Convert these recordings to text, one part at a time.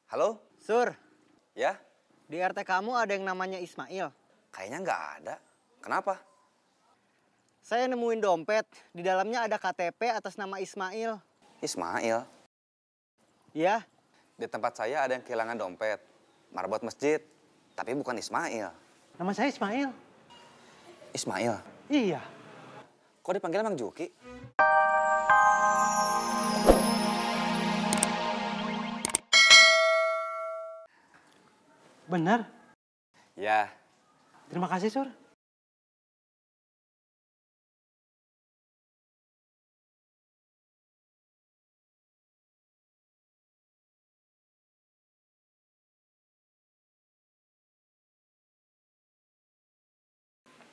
Halo? Sur, Ya? di RT kamu ada yang namanya Ismail. Kayaknya nggak ada. Kenapa? Saya nemuin dompet, di dalamnya ada KTP atas nama Ismail. Ismail. Ya, Di tempat saya ada yang kehilangan dompet. Marbot masjid. Tapi bukan Ismail. Nama saya Ismail. Ismail? Iya. Kok dipanggil Mang Juki? Benar. Ya. Terima kasih, Sur.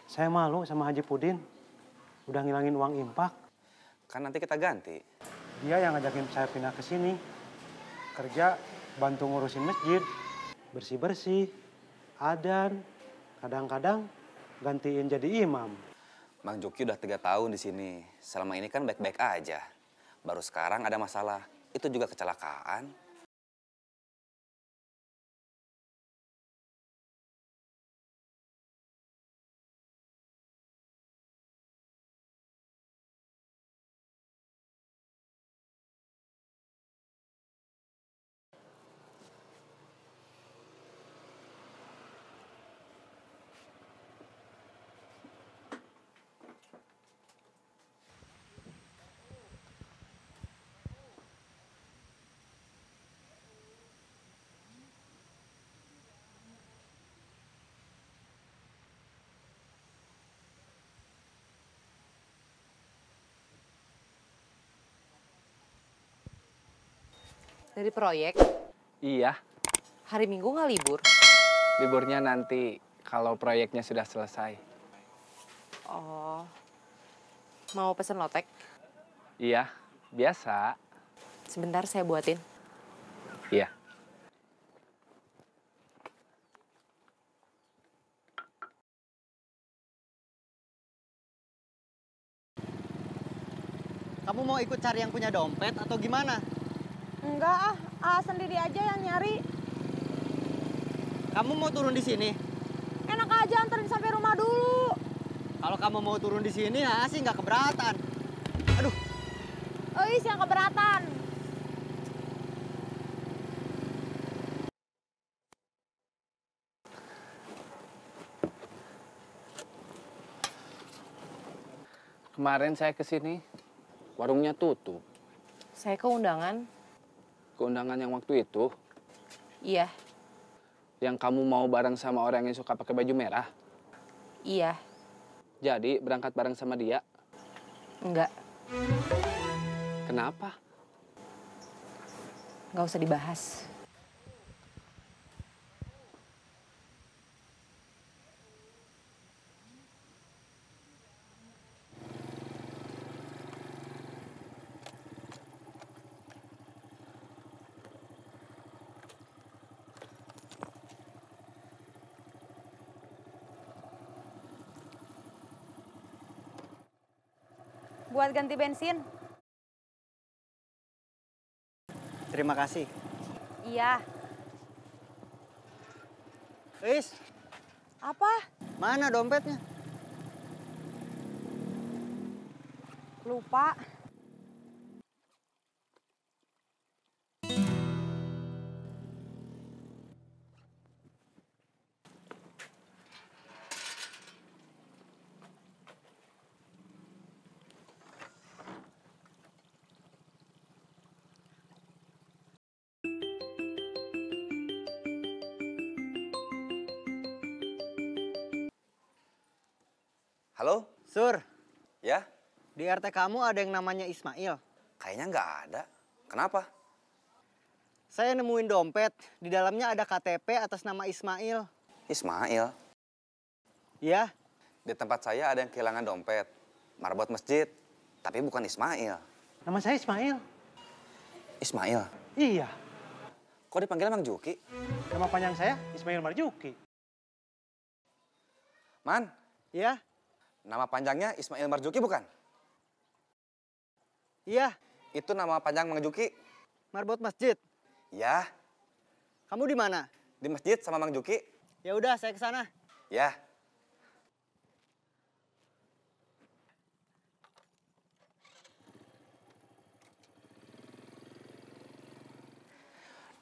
Saya malu sama Haji Pudin. Udah ngilangin uang impak. Kan nanti kita ganti. Dia yang ngajakin saya pindah ke sini. Kerja, bantu ngurusin masjid. Bersih-bersih. Adan. Kadang-kadang gantiin jadi imam. Mang Juki udah 3 tahun di sini. Selama ini kan baik-baik aja. Baru sekarang ada masalah. Itu juga kecelakaan. Dari proyek, Iya, hari Minggu nggak libur? liburnya nanti kalau proyeknya sudah selesai. Oh, mau pesen lotek? Iya, biasa. Sebentar saya buatin. Iya. kamu mau ikut cari yang punya dompet atau gimana? Enggak sendiri aja yang nyari. Kamu mau turun di sini? Enak aja anterin sampai rumah dulu. Kalau kamu mau turun di sini, ya sih nggak keberatan. Aduh, Eis yang keberatan. Kemarin saya ke sini, warungnya tutup. Saya ke undangan. Keundangan yang waktu itu, Iya, yang kamu mau bareng sama orang yang suka pakai baju merah. iya, Jadi berangkat bareng sama dia. enggak. Kenapa? Nggak usah dibahas. Buat ganti bensin. terima kasih. Iya. Is, Apa? mana dompetnya? Lupa. Halo? Sur, Ya? di RT kamu ada yang namanya Ismail. Kayaknya nggak ada. Kenapa? Saya nemuin dompet, di dalamnya ada KTP atas nama Ismail. Ismail. Ya, Di tempat saya ada yang kehilangan dompet. Marbot masjid. Tapi bukan Ismail. Nama saya Ismail. Ismail? Iya. Kok dipanggil Mang Juki? Nama panjang saya Ismail Marjuki. Man, ya, nama panjangnya Ismail Marjuki bukan? iya, Itu nama panjang Mang Juki. marbot masjid. Ya, Kamu di mana? Di masjid sama Mang Juki. Ya udah, saya ke sana. Ya.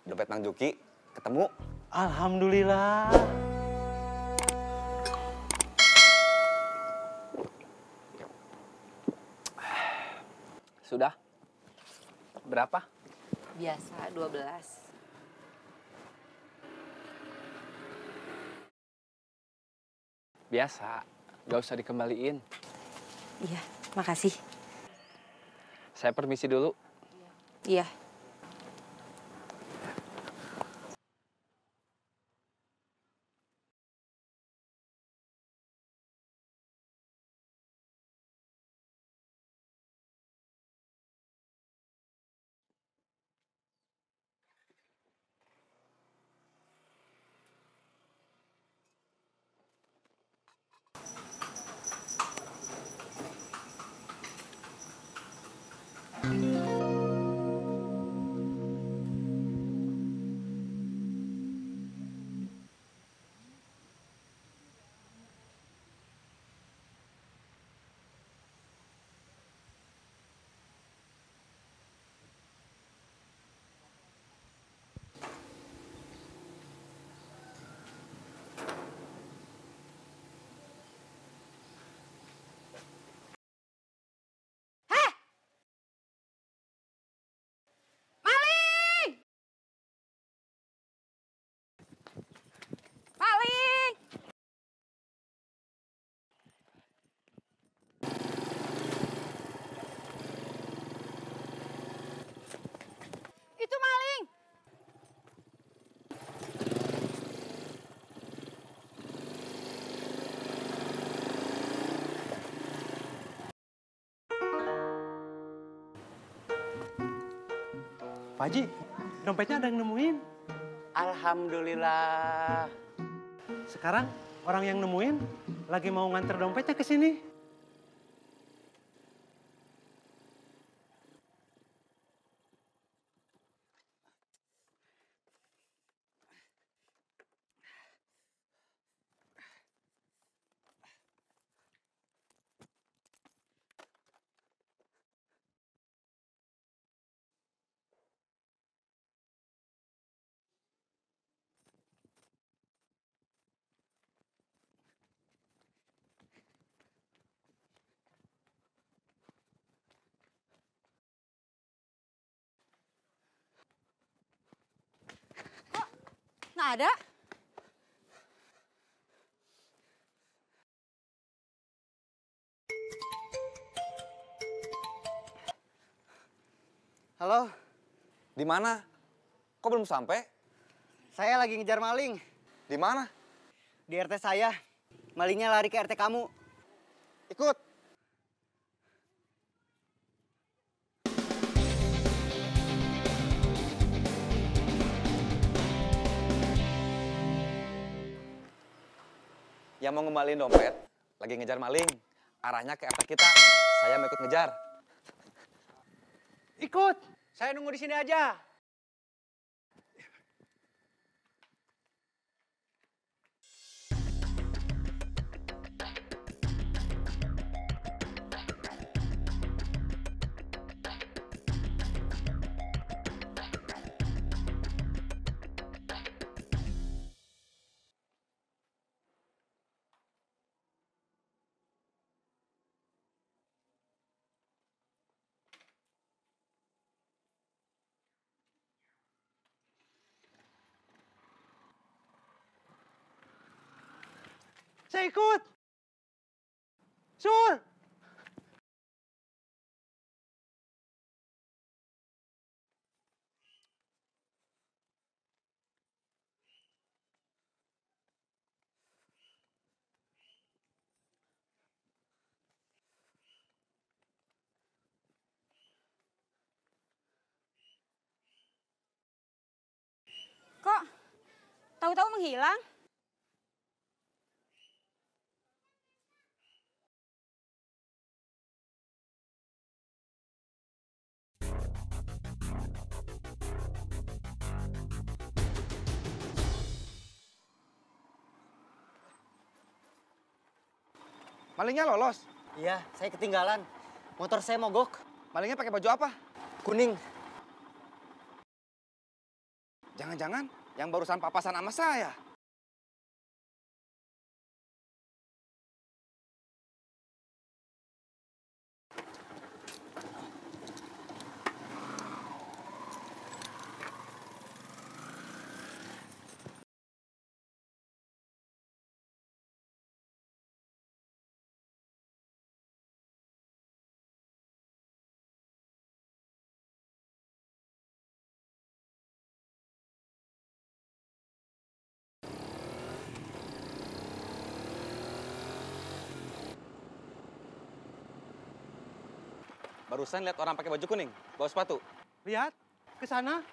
Dompet Mang Juki ketemu. Alhamdulillah. Sudah? Berapa? Biasa 12. Biasa, gak usah dikembaliin. Iya, makasih. Saya permisi dulu. Iya. Maling! Itu maling! Pak Haji, dompetnya ada yang nemuin. Alhamdulillah. Sekarang orang yang nemuin lagi mau nganter dompetnya ke sini. Nggak ada. Halo, Di mana? Kok belum sampai? saya lagi ngejar maling. Di mana? Di RT saya. Malingnya lari ke RT kamu. Ikut. Yang mau ngembaliin dompet, lagi ngejar maling. Arahnya ke RT kita. Saya mau ikut ngejar. Ikut, saya nunggu di sini aja. Saya ikut. Sur. Kok tahu-tahu menghilang? Malingnya lolos. Iya, saya ketinggalan. Motor saya mogok. Malingnya pakai baju apa? Kuning. Jangan-jangan yang barusan papasan sama saya. Barusan lihat orang pakai baju kuning, bawa sepatu. Lihat, ke sana.